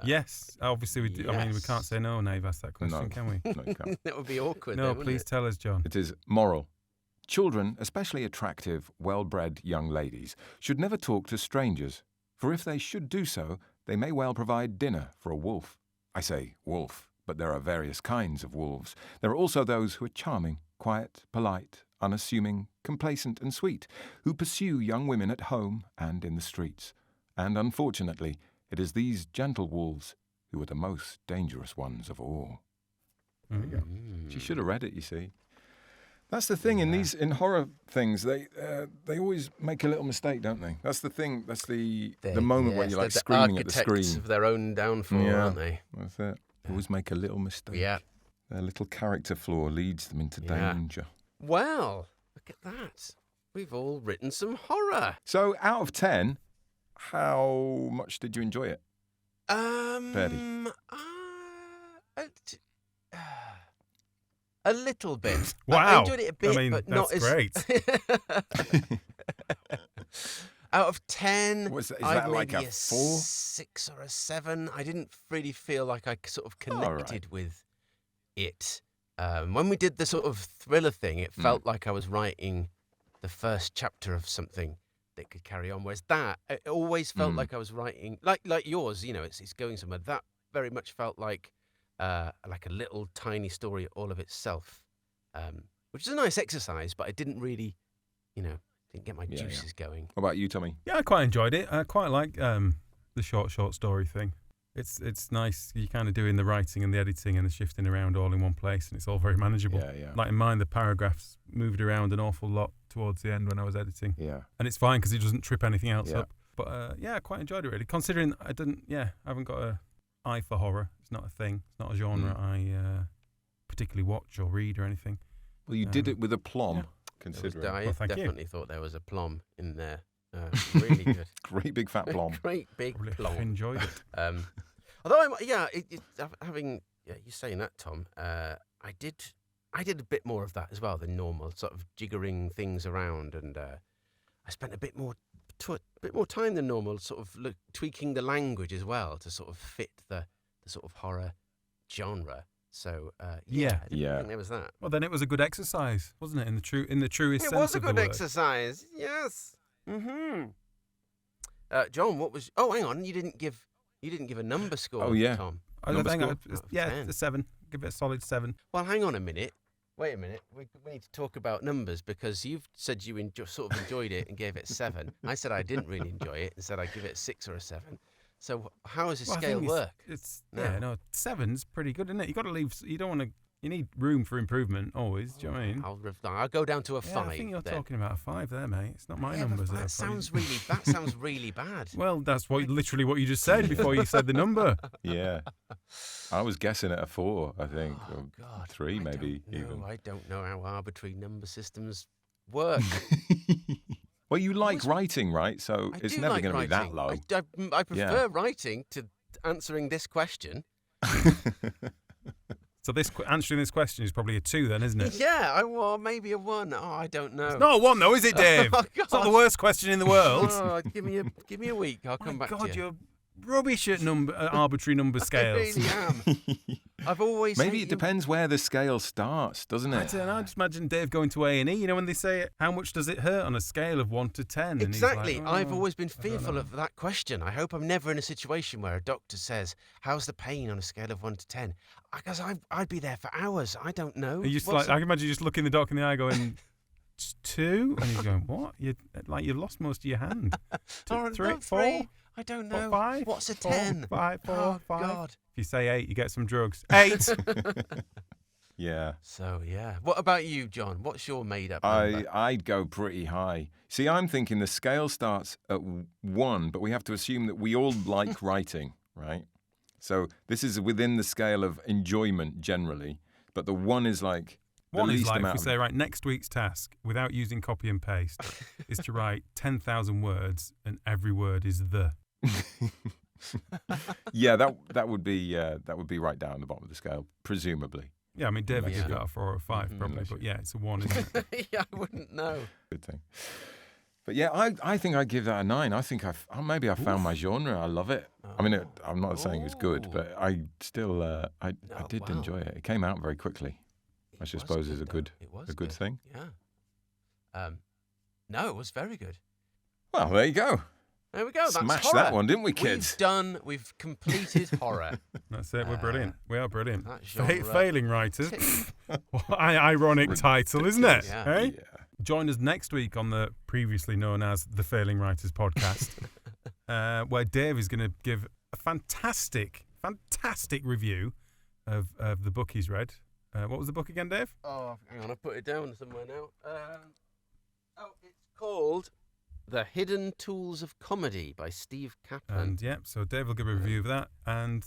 Yes, obviously we do. I mean, we Yes. can't say no when they've asked that question, No. can we? No, you can't. That would be awkward. No, though, wouldn't please it? tell us, John. It is moral. Children, especially attractive, well-bred young ladies, should never talk to strangers, for if they should do so, they may well provide dinner for a wolf. I say wolf, but there are various kinds of wolves. There are also those who are charming, quiet, polite, unassuming, complacent and sweet, who pursue young women at home and in the streets. And unfortunately, it is these gentle wolves who are the most dangerous ones of all. There you go. She should have read it, you see. That's the thing in horror things. They always make a little mistake, don't they? That's the thing. That's the moment when you're like screaming at the screen. Architects of their own downfall, aren't they? That's it. They always make a little mistake. Yeah. Their little character flaw leads them into danger. Well, look at that. We've all written some horror. So, out of 10, how much did you enjoy it? Betty. A little bit. Wow. I enjoyed it a bit, I mean, but that's not as great. Out of 10, Is that I'd like maybe a 4? 6 or a 7. I didn't really feel like I sort of connected with it. When we did the sort of thriller thing, it felt like I was writing the first chapter of something that could carry on. Whereas that, it always felt like I was writing, like yours, it's going somewhere. That very much felt like a little tiny story all of itself, which is a nice exercise, but I didn't really, didn't get my juices going. What about you, Tommy? Yeah, I quite enjoyed it. I quite like the short story thing. It's nice. You're kind of doing the writing and the editing and the shifting around all in one place, and it's all very manageable. Yeah. Like in mine, the paragraphs moved around an awful lot towards the end when I was editing. Yeah. And it's fine because it doesn't trip anything else up. But I quite enjoyed it really. Considering I haven't got a eye for horror. It's not a thing. It's not a genre I particularly watch or read or anything. Well, you did it with aplomb, I considering. definitely thought there was a plum in there. Really good. Great big fat plomb. Great big plum. I enjoyed it. Although having you saying that, Tom, I did a bit more of that as well than normal, sort of jiggering things around, and I spent a bit more time than normal, sort of tweaking the language as well to sort of fit the sort of horror genre. So I think there was that. Well, then it was a good exercise, wasn't it? In the truest sense of the word. It was a good exercise. Yes. John, what was? Oh, hang on. You didn't give a number score. Oh, yeah. Tom. A 7. Give it a solid 7. Well, hang on a minute. Wait a minute. We need to talk about numbers because you've said you sort of enjoyed it and gave it a 7. I said I didn't really enjoy it and said I'd give it a 6 or a 7. So how does the scale work? It's 7's pretty good, isn't it? You got to leave. You don't want to. You need room for improvement always. Do you know what I mean? I'll go down to a 5. I think you're talking about a 5 there, mate. It's not my numbers. That sounds really bad. Well, that's literally what you just said before you said the number. Yeah. I was guessing at a 4, I think. Oh, or God. 3, maybe even. I don't know how arbitrary number systems work. Well, you like writing, right? So it's never going to be that low. I prefer writing to answering this question. So answering this question is probably a 2 then, isn't it? Yeah, maybe a 1. Oh, I don't know. It's not a 1 though, is it, Dave? Oh, it's not the worst question in the world. Oh, give me a week. I'll come back to you. God, you're rubbish at arbitrary number scales. I really am. I've always Maybe it depends where the scale starts, doesn't it? I don't know. I just imagine Dave going to A&E. You know when they say, how much does it hurt on a scale of 1 to 10? Exactly. And he's like, I've always been fearful of that question. I hope I'm never in a situation where a doctor says, how's the pain on a scale of 1 to 10? Because I'd be there for hours. I don't know. I can imagine you just looking the doc in the eye going, it's 2? And he's going, what? You've lost most of your hand. 2, 3, 4? I don't know. 5? What's a 4, 10? 5, 4, Oh, 5. God. If you say 8, you get some drugs. 8! Yeah. So, yeah. What about you, John? What's your made-up number? I'd go pretty high. See, I'm thinking the scale starts at 1, but we have to assume that we all like writing, right? So this is within the scale of enjoyment generally, but the 1 is like the 1 least is like, amount. if we say, right, next week's task, without using copy and paste, is to write 10,000 words, and every word is the. Yeah, that would be right down the bottom of the scale, presumably. Yeah, I mean, David Yeah. got a 4 or 5 probably, but yeah, it's a 1, isn't it? Yeah, I wouldn't know. Good thing. But yeah, I think I'd give that a 9. I think maybe I found my genre. I love it. I mean, I'm not saying it's good, but I still I did enjoy it. It came out very quickly, which I suppose is a good thing. Yeah. No, it was very good. Well, there you go. There we go. That's Smashed horror. that one, didn't we, kids? We've completed horror. That's it. We're brilliant. We are brilliant. that genre- Failing writers. What an ironic title, isn't it? Yeah. Hey? Yeah. join us next week on the previously known as the Failing Writers podcast, where Dave is going to give a fantastic review of the book he's read. What was the book again, Dave? Oh, hang on, I put it down somewhere now. It's called The Hidden Tools of Comedy by Steve Kaplan. And so Dave will give a review of that. And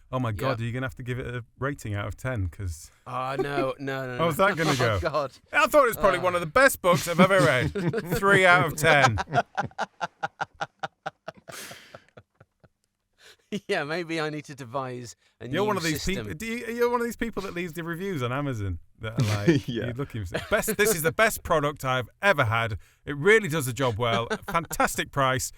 oh my God, are you going to have to give it a rating out of 10? Cause no. How's that going to go? Oh, God. I thought it was probably one of the best books I've ever read. 3 out of 10. Yeah, maybe I need to devise a You're new one of these system. people. You're one of these people that leaves the reviews on Amazon that are like, you're looking for best. This is the best product I've ever had. It really does the job well. Fantastic price.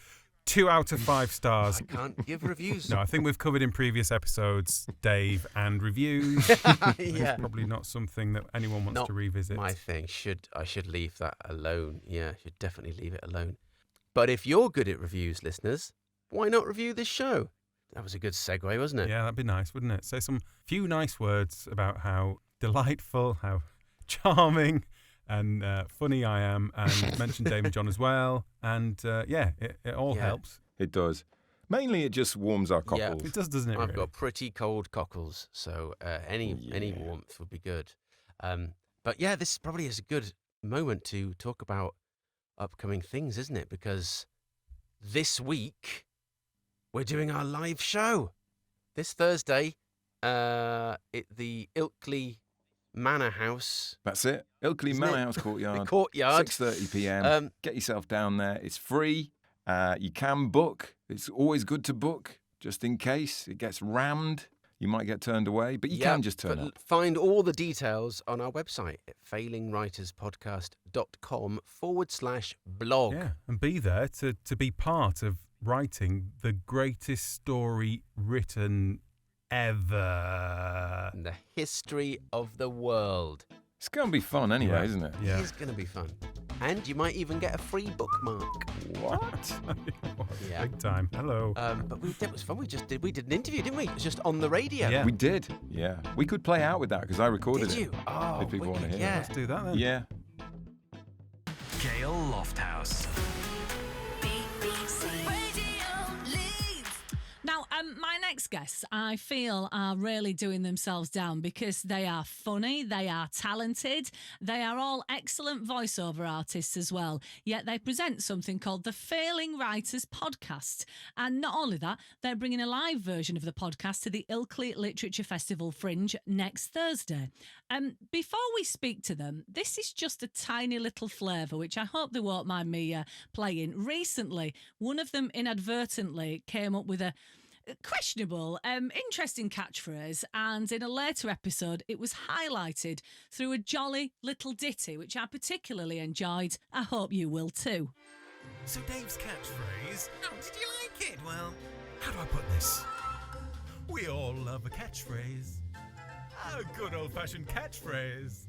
2 out of 5 stars. I can't give reviews. No, I think we've covered in previous episodes, Dave, and reviews. Yeah. It's probably not something that anyone wants to revisit. My thing. I should leave that alone. Yeah, should definitely leave it alone. But if you're good at reviews, listeners, why not review this show? That was a good segue, wasn't it? Yeah, that'd be nice, wouldn't it? Say some few nice words about how delightful, how charming and funny I am, and mention Dave and John as well. And it all helps. It does. Mainly, it just warms our cockles. It does, doesn't it? I've got pretty cold cockles, so any warmth would be good. But yeah, this probably is a good moment to talk about upcoming things, isn't it? Because this week we're doing our live show this Thursday at the Ilkley Manor House. That's it. Ilkley Isn't Manor it? House Courtyard. The courtyard. 6:30 p.m. Get yourself down there. It's free. You can book. It's always good to book, just in case it gets rammed. You might get turned away, but you can just turn up. Find all the details on our website at failingwriterspodcast.com/blog. Yeah, and be there to be part of writing the greatest story written ever In the history of the world. It's going to be fun anyway, isn't it? Yeah. It is going to be fun. And you might even get a free bookmark. What? Yeah. Big time. Hello. But it was fun. We did an interview, didn't we? It was just on the radio. Yeah. We did. Yeah. We could play out with that because I recorded Did you? it. Oh, if people want to wicked, hear yeah. it. Let's do that then. Yeah. Gail Lofthouse. Now, my next guests, I feel, are really doing themselves down because they are funny, they are talented, they are all excellent voiceover artists as well, yet they present something called the Failing Writers Podcast. And not only that, they're bringing a live version of the podcast to the Ilkley Literature Festival Fringe next Thursday. Before we speak to them, this is just a tiny little flavour, which I hope they won't mind me playing. Recently, one of them inadvertently came up with a questionable, interesting catchphrase, and in a later episode it was highlighted through a jolly little ditty, which I particularly enjoyed. I hope you will too. So Dave's catchphrase. Oh, did you like it? Well, how do I put this? We all love a catchphrase. A good old-fashioned catchphrase.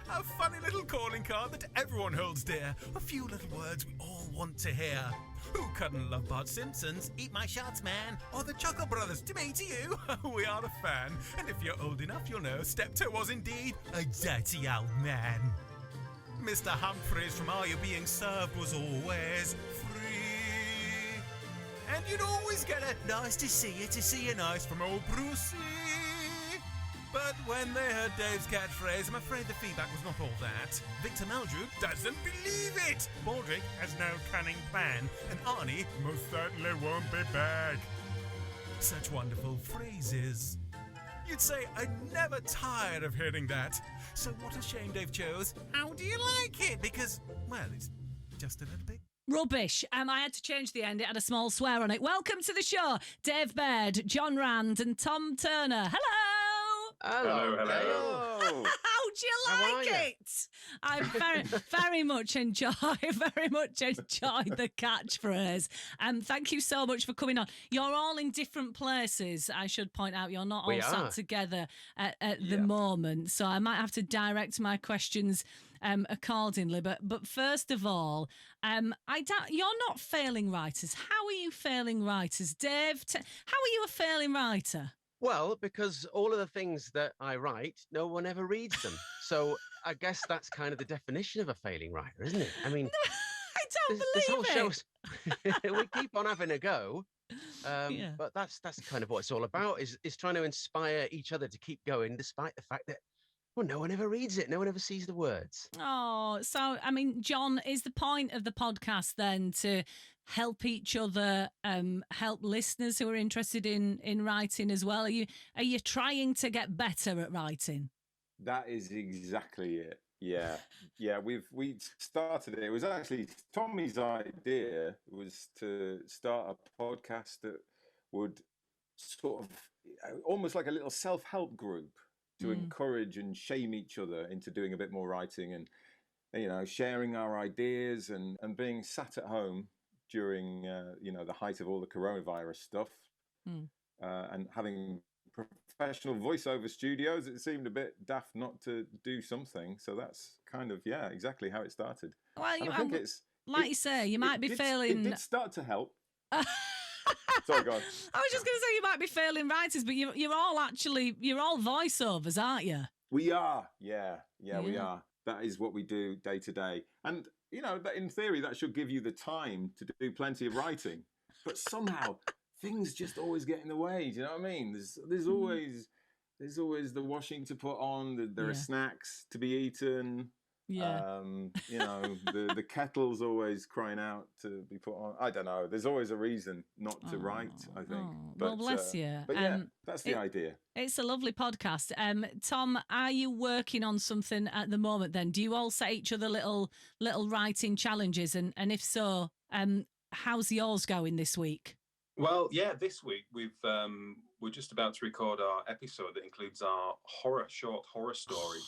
A funny little calling card that everyone holds dear. A few little words we all want to hear. Who couldn't love Bart Simpson's Eat My Shots Man? Or the Chuckle Brothers, To Me, To You? We are a fan. And if you're old enough, you'll know Steptoe was indeed a dirty old man. Mr. Humphreys from Are You Being Served was always free. And you'd always get a nice to see you nice from old Brucey. But when they heard Dave's catchphrase, I'm afraid the feedback was not all that. Victor Meldrew doesn't believe it. Baldrick has no cunning plan. And Arnie most certainly won't be back. Such wonderful phrases. You'd say I'm never tired of hearing that. So what a shame Dave chose. How do you like it? Because, well, it's just a little bit. Rubbish. I had to change the end. It had a small swear on it. Welcome to the show, Dave Baird, John Rand and Tom Turner. Hello! Hello. How'd you like it? I very much enjoyed the catchphrase. Thank you so much for coming on. You're all in different places, I should point out. You're not all sat together at the moment, so I might have to direct my questions accordingly. But first of all, you're not failing writers. How are you failing writers? Dave, how are you a failing writer? Well, because all of the things that I write, no one ever reads them. So I guess that's kind of the definition of a failing writer, isn't it? I mean, I don't this whole believe show's we keep on having a go, Yeah. but that's kind of what it's all about. Is trying to inspire each other to keep going, despite the fact that no one ever reads it, no one ever sees the words. Oh, so I mean, John, is the point of the podcast then to help each other, help listeners who are interested in writing as well? Are you trying to get better at writing? That is exactly it. Yeah, we started it. It was actually Tommy's idea was to start a podcast that would sort of almost like a little self-help group to encourage and shame each other into doing a bit more writing and, you know, sharing our ideas and being sat at home during, you know, the height of all the coronavirus stuff and having professional voiceover studios. It seemed a bit daft not to do something. So that's kind of, yeah, exactly how it started. Well, I think it's... Like you say, you might be failing... It did start to help. Sorry, go on. I was just going to say you might be failing writers, but you're all voiceovers, aren't you? We are, yeah, we are. That is what we do day to day. And, you know, that in theory, that should give you the time to do plenty of writing. But somehow, things just always get in the way. Do you know what I mean? There's always the washing to put on. There are snacks to be eaten. Yeah. You know, the kettle's always crying out to be put on. I don't know. There's always a reason not to write, I think. But, well, bless you. But yeah, that's the idea. It's a lovely podcast. Tom, are you working on something at the moment then? Do you all set each other little writing challenges? And if so, how's yours going this week? Well, yeah, this week we're just about to record our episode that includes our short horror story.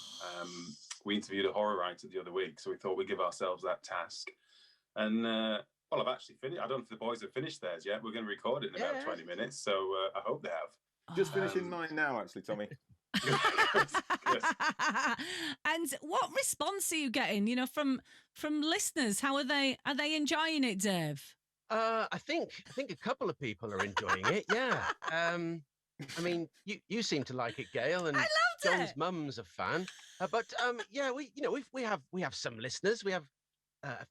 We interviewed a horror writer the other week, so we thought we'd give ourselves that task. And well, I've actually finished. I don't know if the boys have finished theirs yet. We're going to record it in about 20 minutes, so I hope they have. Just finishing mine now, actually, Tommy. Yes. And what response are you getting? You know, from listeners, how are they enjoying it, Dave? I think a couple of people are enjoying it. Yeah. I mean, you seem to like it, Gail, and I loved John's it. mum's a fan. But yeah, we have some listeners. We have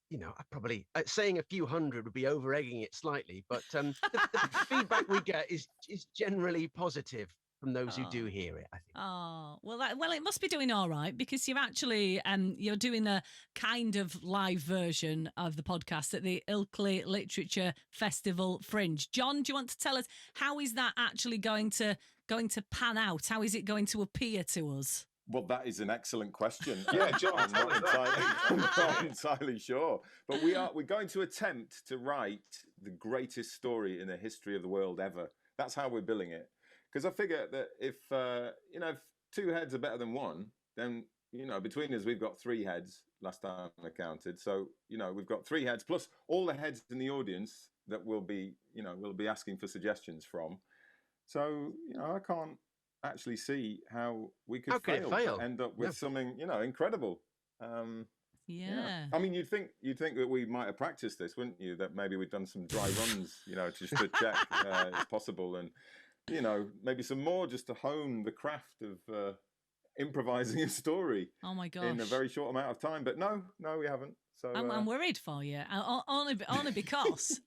you know, I probably saying a few hundred would be over egging it slightly, but the feedback we get is generally positive from those who do hear it, I think. Oh, well, it must be doing all right because you're actually you're doing a kind of live version of the podcast at the Ilkley Literature Festival Fringe. John, do you want to tell us how is that actually going to pan out? How is it going to appear to us? Well, that is an excellent question. Yeah, John, I'm not entirely sure. But we're going to attempt to write the greatest story in the history of the world ever. That's how we're billing it. Because I figure that if if two heads are better than one, then, you know, between us, we've got three heads last time I counted. So, you know, we've got three heads plus all the heads in the audience that we'll be asking for suggestions from. So, you know, I can't actually see how we could fail to end up with something, you know, incredible. Yeah. I mean, you'd think that we might have practiced this, wouldn't you? That maybe we'd done some dry runs, you know, just to check it's possible, and, you know, maybe some more just to hone the craft of improvising a story. Oh my gosh! In a very short amount of time, but no, we haven't. So I'm worried for you, only because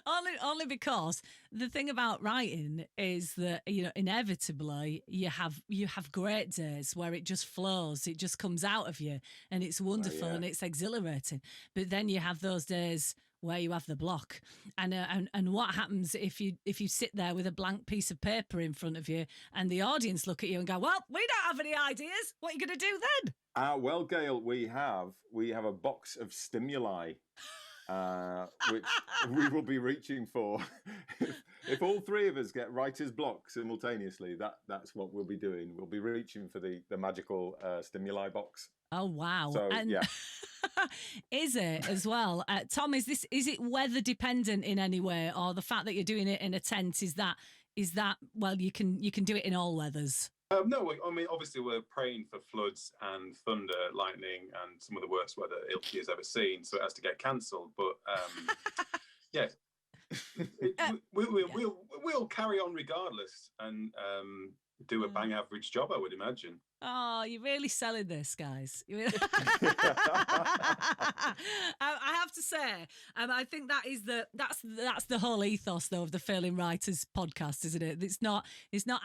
only because the thing about writing is that, you know, inevitably you have great days where it just flows, it just comes out of you, and it's wonderful and it's exhilarating. But then you have those days where you have the block, and what happens if you sit there with a blank piece of paper in front of you and the audience look at you and go, well, we don't have any ideas, what are you going to do then? Well, Gail, we have a box of stimuli, which we will be reaching for. If all three of us get writer's block simultaneously, that's what we'll be doing. We'll be reaching for the magical stimuli box. Oh wow! So, yeah. Is it as well, Tom? Is it weather dependent in any way, or the fact that you're doing it in a tent is that well, you can do it in all weathers? No, I mean, obviously we're praying for floods and thunder, lightning, and some of the worst weather Ilkley has ever seen, so it has to get cancelled. But yeah, We'll carry on regardless and do a bang average job, I would imagine. Oh, you're really selling this, guys. I have to say, I think that's the whole ethos, though, of the Failing Writers podcast, isn't it? It's not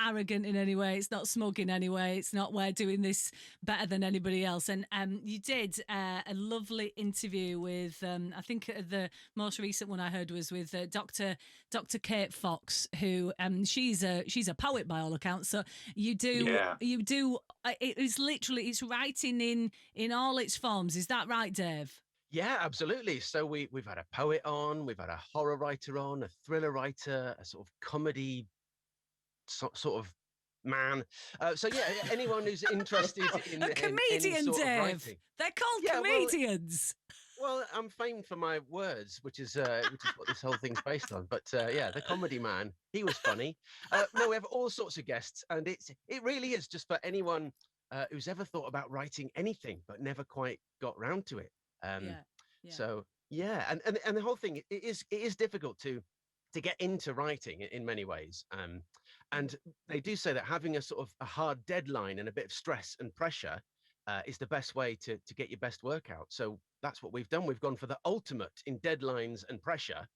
arrogant in any way. It's not smug in any way. It's not we're doing this better than anybody else. And you did a lovely interview with, I think the most recent one I heard was with Dr. Kate Fox, who she's a poet by all accounts. So you do. It's writing in all its forms. Is that right, Dave? Yeah, absolutely. So we've had a poet on, we've had a horror writer on, a thriller writer, a sort of comedy sort of man. So yeah, anyone who's interested in a comedian, in sort Dave. of writing. They're called comedians. Well, I'm famed for my words, which is what this whole thing's based on. But yeah, the comedy man, he was funny. No, we have all sorts of guests, and it really is just for anyone who's ever thought about writing anything but never quite got round to it. Yeah. So yeah, and the whole thing it is difficult to get into writing in many ways. And they do say that having a sort of a hard deadline and a bit of stress and pressure is the best way to get your best work out. So that's what we've done. We've gone for the ultimate in deadlines and pressure.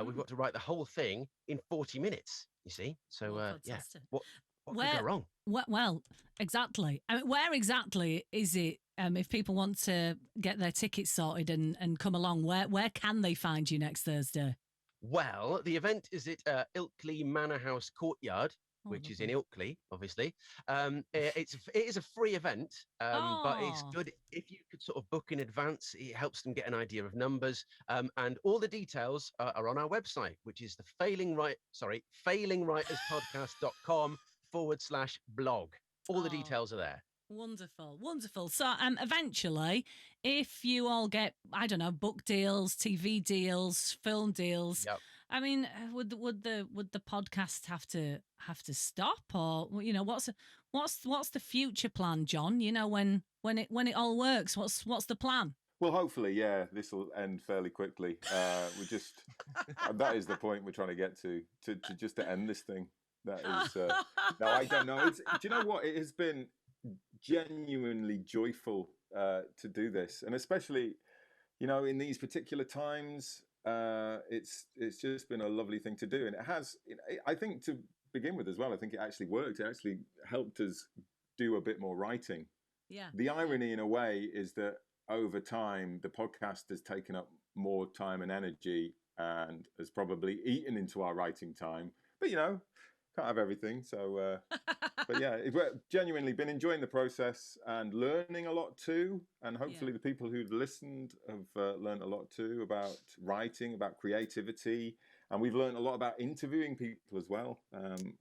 We've got to write the whole thing in 40 minutes, you see? So yeah, what could go wrong? Well, exactly. I mean, where exactly is it? If people want to get their tickets sorted and come along, where can they find you next Thursday? Well, the event is at Ilkley Manor House Courtyard, which is in Ilkley, obviously. It is a free event, but it's good if you could sort of book in advance. It helps them get an idea of numbers. And all the details are on our website, which is the failingwriterspodcast.com/blog. All the details are there. Wonderful, wonderful. So eventually, if you all get, I don't know, book deals, TV deals, film deals, Yep. I mean, would the podcast have to stop, or what's the future plan, John? When it all works, what's the plan? Well, hopefully, yeah, this will end fairly quickly. We just that is the point we're trying to get to end this thing. That is no, I don't know. Do you know what? It has been genuinely joyful to do this, and especially in these particular times, it's just been a lovely thing to do, and it has. I think to begin with as well, I think it actually worked. It actually helped us do a bit more writing. Yeah. The irony, in a way, is that over time the podcast has taken up more time and energy, and has probably eaten into our writing time. But can't have everything. So, but yeah, we've genuinely been enjoying the process and learning a lot too. And hopefully the people who've listened have learned a lot too about writing, about creativity. And we've learned a lot about interviewing people as well,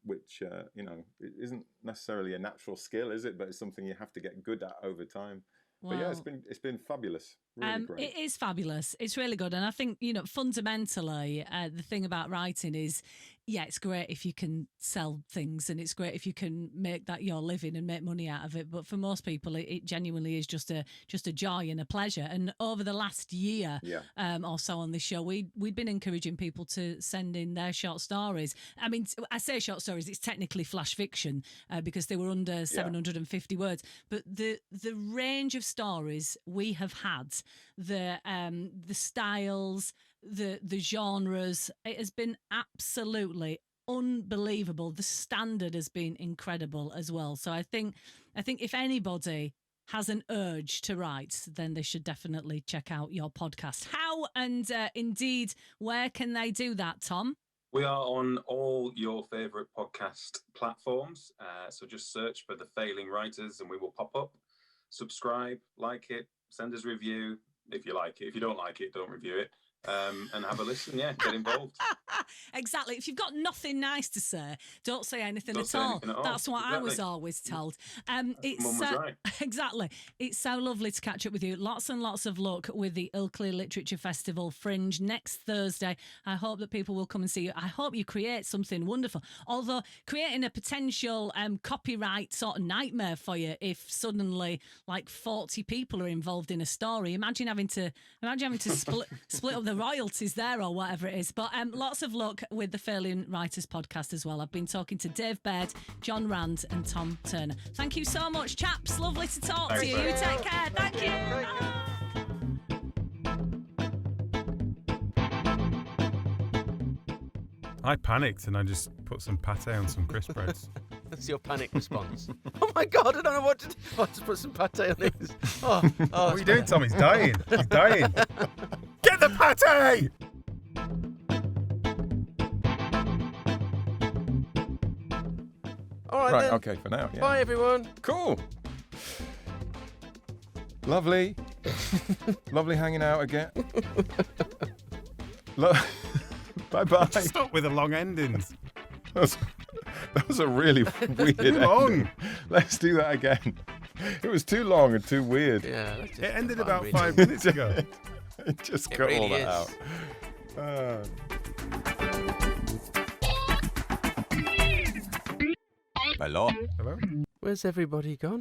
which, it isn't necessarily a natural skill, is it? But it's something you have to get good at over time. But yeah, it's been fabulous. Really great. It is fabulous. It's really good. And I think, fundamentally, the thing about writing is, it's great if you can sell things, and it's great if you can make that your living and make money out of it. But for most people, it genuinely is just a joy and a pleasure. And over the last year or so on this show, we'd been encouraging people to send in their short stories. I mean, I say short stories, it's technically flash fiction because they were under 750 words. But the range of stories we have had, the styles, the genres, it has been absolutely unbelievable. The standard has been incredible as well. So I think if anybody has an urge to write, then they should definitely check out your podcast. How and indeed where can they do that, Tom? We are on all your favourite podcast platforms. So just search for The Failing Writers and we will pop up. Subscribe, like it, send us a review if you like it. If you don't like it, don't review it. And have a listen, get involved. Exactly. If you've got nothing nice to say, don't say anything at all. That's what I was always told. Mum was right. Exactly. It's so lovely to catch up with you. Lots and lots of luck with the Ilkley Literature Festival Fringe next Thursday. I hope that people will come and see you. I hope you create something wonderful. Although creating a potential copyright sort of nightmare for you if suddenly like 40 people are involved in a story. Imagine having to split up the the royalties there or whatever it is. But lots of luck with the Failing Writers podcast as well. I've been talking to Dave Baird, John Rand and Tom Turner. Thank you so much, chaps. Lovely to talk to you. You take care. Thank you. I panicked and I just put some pate on some crisp breads. That's your panic response. Oh my God, I don't know what to do. I'll just put some pate on these. Oh, What are you doing, Tom? He's dying. He's dying. Get the pate! All right, Right, then. okay, for now. Yeah. Bye, everyone. Cool. Lovely. Lovely hanging out again. Bye-bye. Stop with the long endings. That was a really weird Too long. ending. Let's do that again. It was too long and too weird. Yeah, let's just It ended have about fun, 5 really. minutes ago. Just It cut all really that is. out. Hello. Hello? Where's everybody gone?